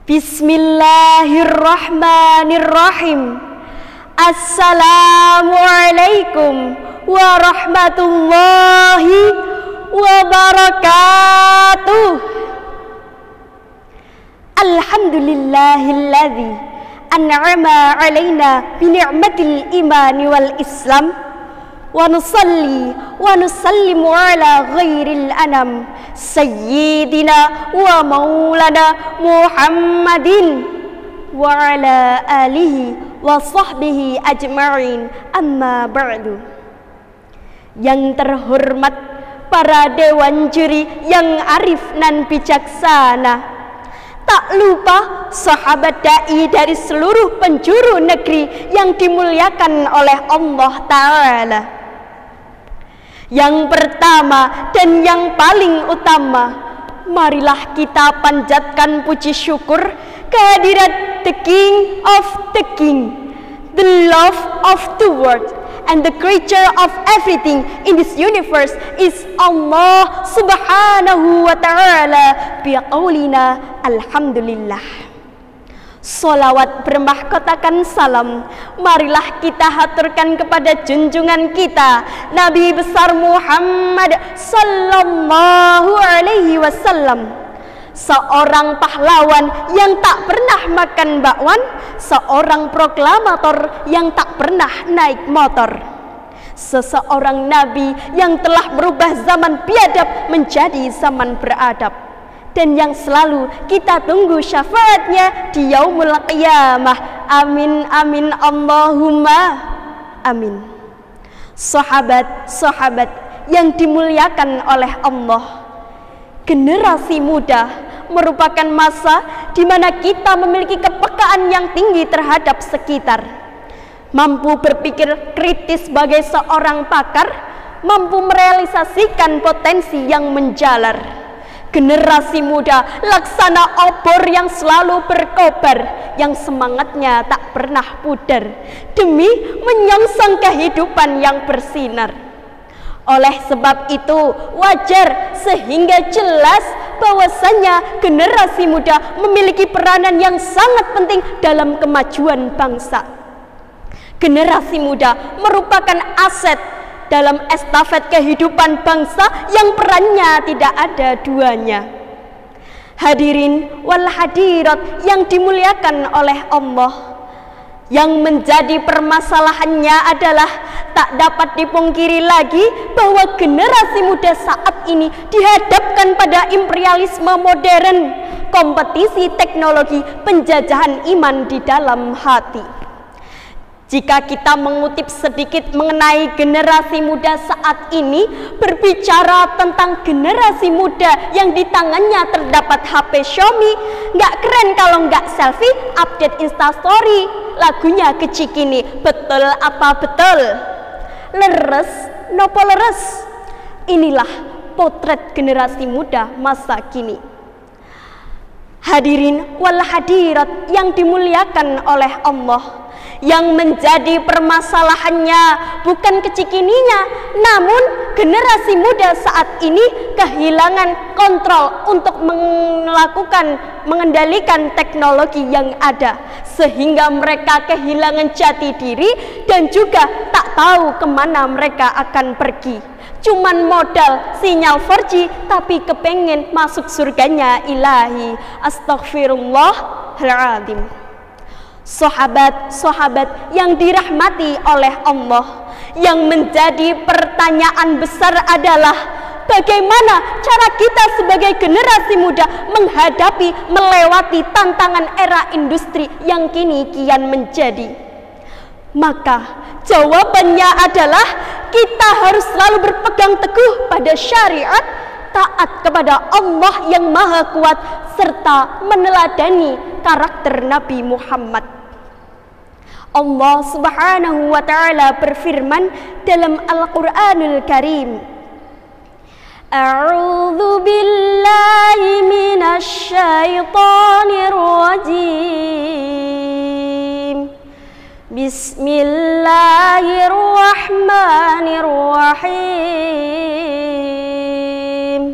Bismillahirrahmanirrahim. Assalamualaikum warahmatullahi wabarakatuh. Alhamdulillahilladzi an'ama alaina bi ni'matil imani wal islam wa nusalli wa nusallimu ala ghairil anam sayyidina wa maulana Muhammadin wa ala alihi wa sahbihi ajma'in, amma ba'du. Yang terhormat para dewan juri yang arif nan bijaksana, tak lupa sahabat dai dari seluruh penjuru negeri yang dimuliakan oleh Allah Ta'ala. Yang pertama dan yang paling utama, marilah kita panjatkan puji syukur kehadirat the King of the King, the love of the world, and the creator of everything in this universe is Allah Subhanahu wa Ta'ala. Biqaulina alhamdulillah. Salawat bermahkotakan salam marilah kita haturkan kepada junjungan kita Nabi besar Muhammad sallallahu alaihi wasallam, seorang pahlawan yang tak pernah makan bakwan, seorang proklamator yang tak pernah naik motor, seseorang nabi yang telah merubah zaman biadab menjadi zaman beradab, dan yang selalu kita tunggu syafaatnya di yaumul qiyamah. Amin amin Allahumma amin. Sahabat-sahabat yang dimuliakan oleh Allah, generasi muda merupakan masa di mana kita memiliki kepekaan yang tinggi terhadap sekitar, mampu berpikir kritis sebagai seorang pakar, mampu merealisasikan potensi yang menjalar. Generasi muda laksana obor yang selalu berkobar, yang semangatnya tak pernah pudar demi menyongsong kehidupan yang bersinar. Oleh sebab itu wajar sehingga jelas bahwasanya generasi muda memiliki peranan yang sangat penting dalam kemajuan bangsa. Generasi muda merupakan aset dalam estafet kehidupan bangsa yang perannya tidak ada duanya. Hadirin wal hadirat yang dimuliakan oleh Allah, yang menjadi permasalahannya adalah tak dapat dipungkiri lagi bahwa generasi muda saat ini dihadapkan pada imperialisme modern, kompetisi teknologi, penjajahan iman di dalam hati. Jika kita mengutip sedikit mengenai generasi muda saat ini, berbicara tentang generasi muda yang di tangannya terdapat HP Xiaomi, nggak keren kalau nggak selfie, update Instastory, lagunya kecikini, betul apa betul? Leres, nopo leres. Inilah potret generasi muda masa kini. Hadirin wal hadirat yang dimuliakan oleh Allah, yang menjadi permasalahannya bukan kecikininya, namun generasi muda saat ini kehilangan kontrol untuk mengendalikan teknologi yang ada, sehingga mereka kehilangan jati diri dan juga tak tahu kemana mereka akan pergi. Cuman modal sinyal 4G tapi kepengen masuk surganya ilahi. Astaghfirullahaladzim. Sahabat-sahabat yang dirahmati oleh Allah, yang menjadi pertanyaan besar adalah bagaimana cara kita sebagai generasi muda menghadapi, melewati tantangan era industri yang kini kian menjadi. Maka jawabannya adalah kita harus selalu berpegang teguh pada syariat, taat kepada Allah yang Maha Kuat, serta meneladani karakter Nabi Muhammad. Allah Subhanahu wa Ta'ala berfirman dalam Al-Qur'anul Karim, A'udzu billahi minasy syaithanir rajim. Bismillahirrahmanirrahim.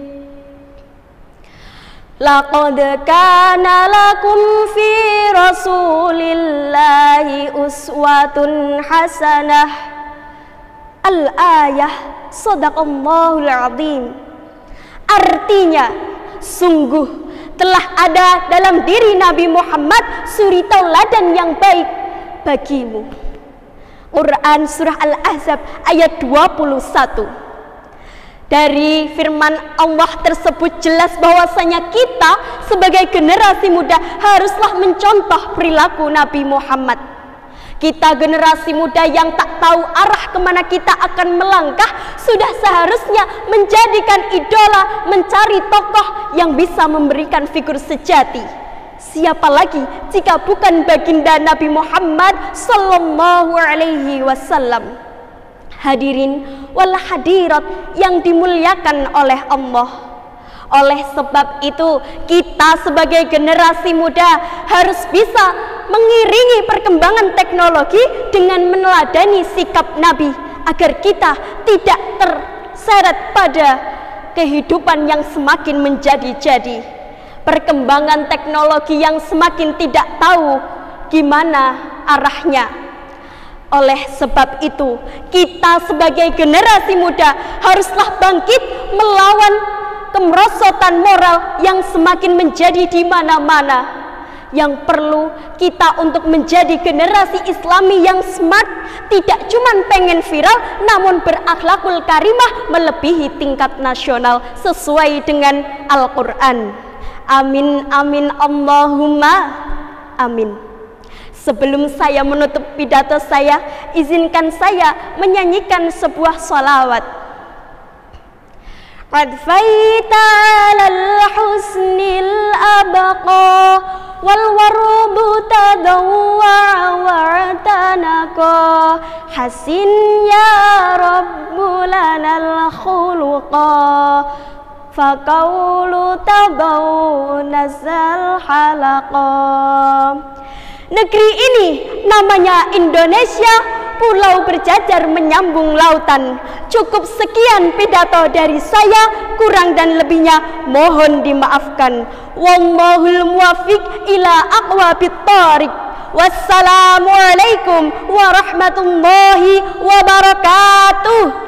Laqad kana lakum fi rasulillahi uswatun hasanah. Al-ayah, sadaqallahul azim. Artinya, sungguh telah ada dalam diri Nabi Muhammad suri tauladan yang baik bagimu. Quran surah Al-Ahzab ayat 21. Dari firman Allah tersebut jelas bahwasanya kita sebagai generasi muda haruslah mencontoh perilaku Nabi Muhammad. Kita generasi muda yang tak tahu arah kemana kita akan melangkah, sudah seharusnya menjadikan idola, mencari tokoh yang bisa memberikan figur sejati. Siapa lagi jika bukan baginda Nabi Muhammad sallallahu alaihi wasallam. Hadirin wal hadirat yang dimuliakan oleh Allah. Oleh sebab itu, kita sebagai generasi muda harus bisa mengiringi perkembangan teknologi dengan meneladani sikap Nabi agar kita tidak terseret pada kehidupan yang semakin menjadi-jadi, perkembangan teknologi yang semakin tidak tahu gimana arahnya. Oleh sebab itu, kita sebagai generasi muda haruslah bangkit melawan kemerosotan moral yang semakin menjadi di mana-mana. Yang perlu kita untuk menjadi generasi Islami yang smart, tidak cuma pengen viral, namun berakhlakul karimah melebihi tingkat nasional sesuai dengan Al-Quran. Amin, amin, Allahumma amin. Sebelum saya menutup pidato saya, izinkan saya menyanyikan sebuah sholawat. Qad faita 'alal husnil abqa wal warubu tadawwa wa'tanaqa hasin ya rabbu lanal khuluqa faqaulu tabaw nazal halaqa. Negeri ini namanya Indonesia, pulau berjajar menyambung lautan. Cukup sekian pidato dari saya, kurang dan lebihnya mohon dimaafkan. Wallahul muwaffiq ila aqwabit thariq. Wassalamualaikum warahmatullahi wabarakatuh.